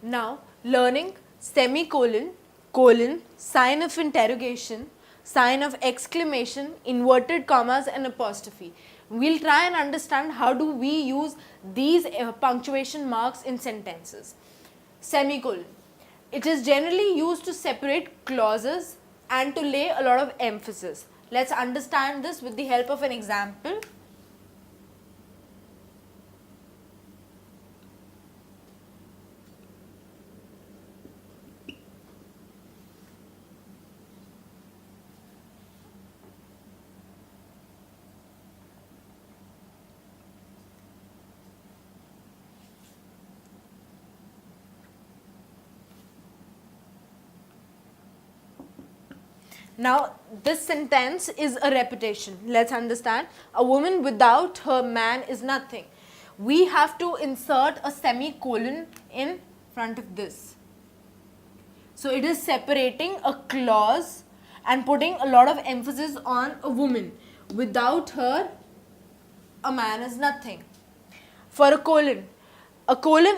Now, learning semicolon, colon, sign of interrogation, sign of exclamation, inverted commas and apostrophe. We'll try and understand how do we use these punctuation marks in sentences. Semicolon. It is generally used to separate clauses and to lay a lot of emphasis. Let's understand this with the help of an example. Now, this sentence is a repetition. Let's understand. A woman without her man is nothing. We have to insert a semicolon in front of this. So, it is separating a clause and putting a lot of emphasis on a woman. Without her, a man is nothing. For a colon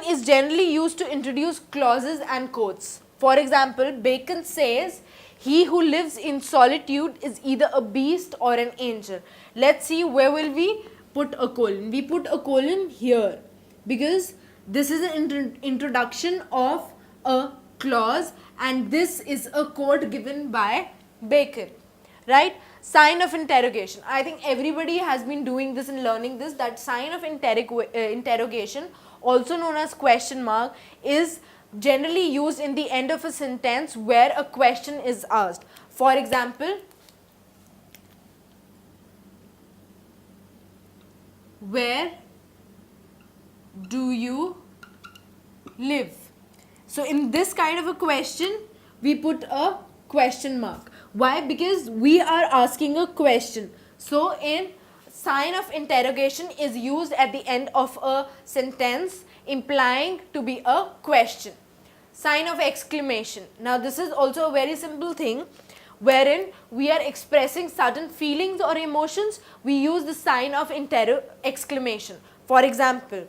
is generally used to introduce clauses and quotes. For example, Bacon says, "He who lives in solitude is either a beast or an angel." Let's see, where will we put a colon? We put a colon here because this is an introduction of a clause and this is a quote given by Bacon, right? Sign of interrogation. I think everybody has been doing this and learning this, that sign of interrogation, also known as question mark, is generally used in the end of a sentence where a question is asked. For example, where do you live? So in this kind of a question, we put a question mark. Why? Because we are asking a question. So in sign of interrogation is used at the end of a sentence implying to be a question. Sign of exclamation. Now this is also a very simple thing wherein we are expressing certain feelings or emotions. We use the sign of exclamation. For example,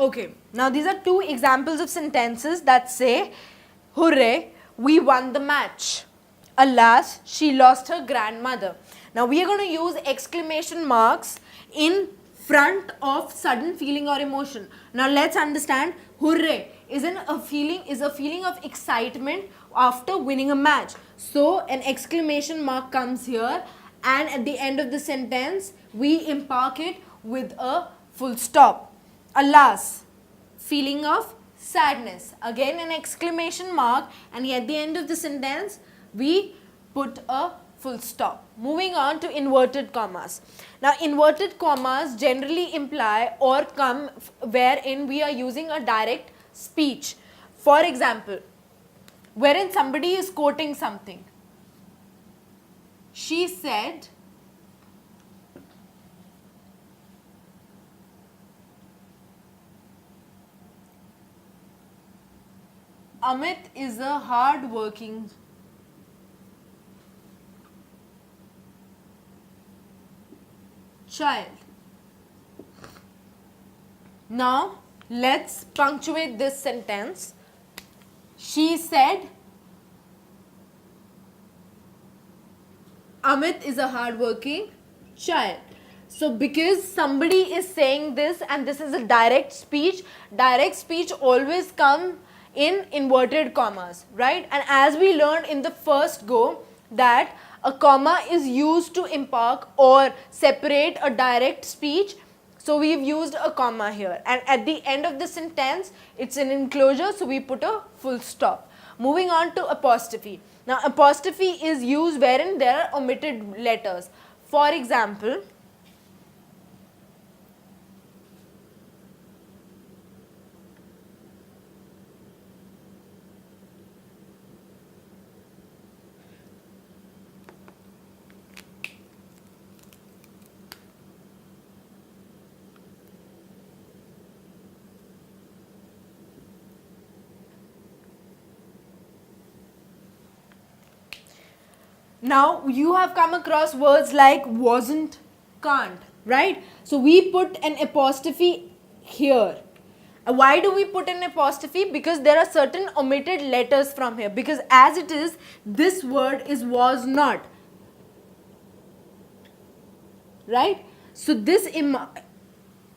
okay, now these are two examples of sentences that say, "Hooray, we won the match. Alas, she lost her grandmother." Now we are going to use exclamation marks in front of sudden feeling or emotion. Now let's understand, hooray is a feeling of excitement after winning a match. So an exclamation mark comes here and at the end of the sentence we impart it with a full stop. Alas, feeling of sadness. Again an exclamation mark and at the end of the sentence we put a full stop. Moving on to inverted commas. Now inverted commas generally imply or come wherein we are using a direct speech. For example, wherein somebody is quoting something. She said, Amit is a hard-working child. Now, let's punctuate this sentence. She said, Amit is a hard-working child. So, because somebody is saying this and this is a direct speech always comes in inverted commas, right? And as we learned in the first go that a comma is used to impart or separate a direct speech. So we've used a comma here and at the end of the sentence it's an enclosure, so we put a full stop. Moving on to apostrophe. Now apostrophe is used wherein there are omitted letters. For example, Now you have come across words like wasn't, can't, right? So we put an apostrophe here. Why do we put an apostrophe? Because there are certain omitted letters from here. Because as it is, this word is was not. Right? So this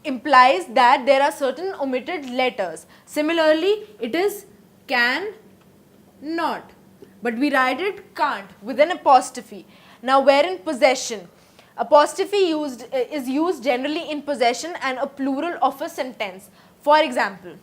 implies that there are certain omitted letters. Similarly, it is can, not. But we write it can't with an apostrophe. Now, where in possession? Apostrophe is used generally in possession and a plural of a sentence. For example,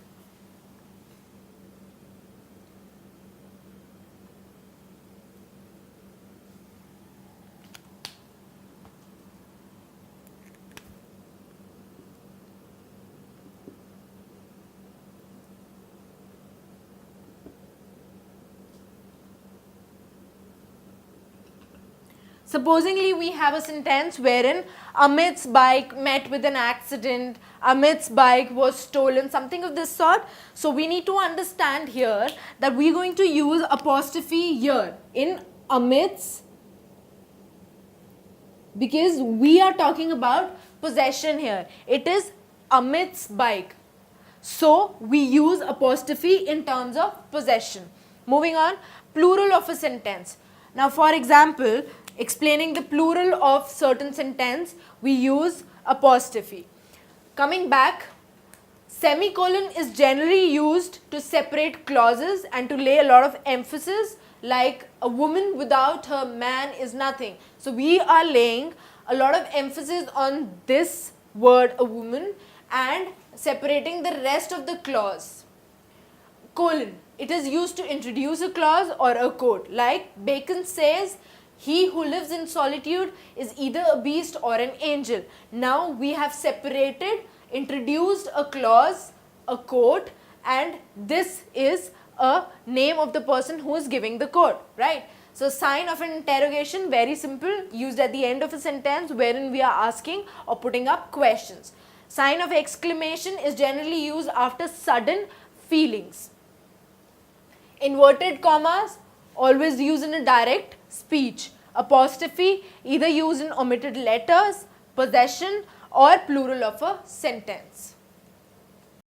supposingly we have a sentence wherein Amit's bike met with an accident, Amit's bike was stolen, something of this sort. So we need to understand here that we are going to use apostrophe here in Amit's, because we are talking about possession here. It is Amit's bike. So we use apostrophe in terms of possession. Moving on, plural of a sentence. Now for example, explaining the plural of certain sentence, we use apostrophe. Coming back, semicolon is generally used to separate clauses and to lay a lot of emphasis, like a woman without her man is nothing. So we are laying a lot of emphasis on this word, a woman, and separating the rest of the clause. Colon, it is used to introduce a clause or a quote, like Bacon says, he who lives in solitude is either a beast or an angel. Now we have separated, introduced a clause, a quote, and this is a name of the person who is giving the quote, right? So sign of an interrogation, very simple, used at the end of a sentence wherein we are asking or putting up questions. Sign of exclamation is generally used after sudden feelings. Inverted commas, always used in a direct speech. Apostrophe, either used in omitted letters, possession, or plural of a sentence.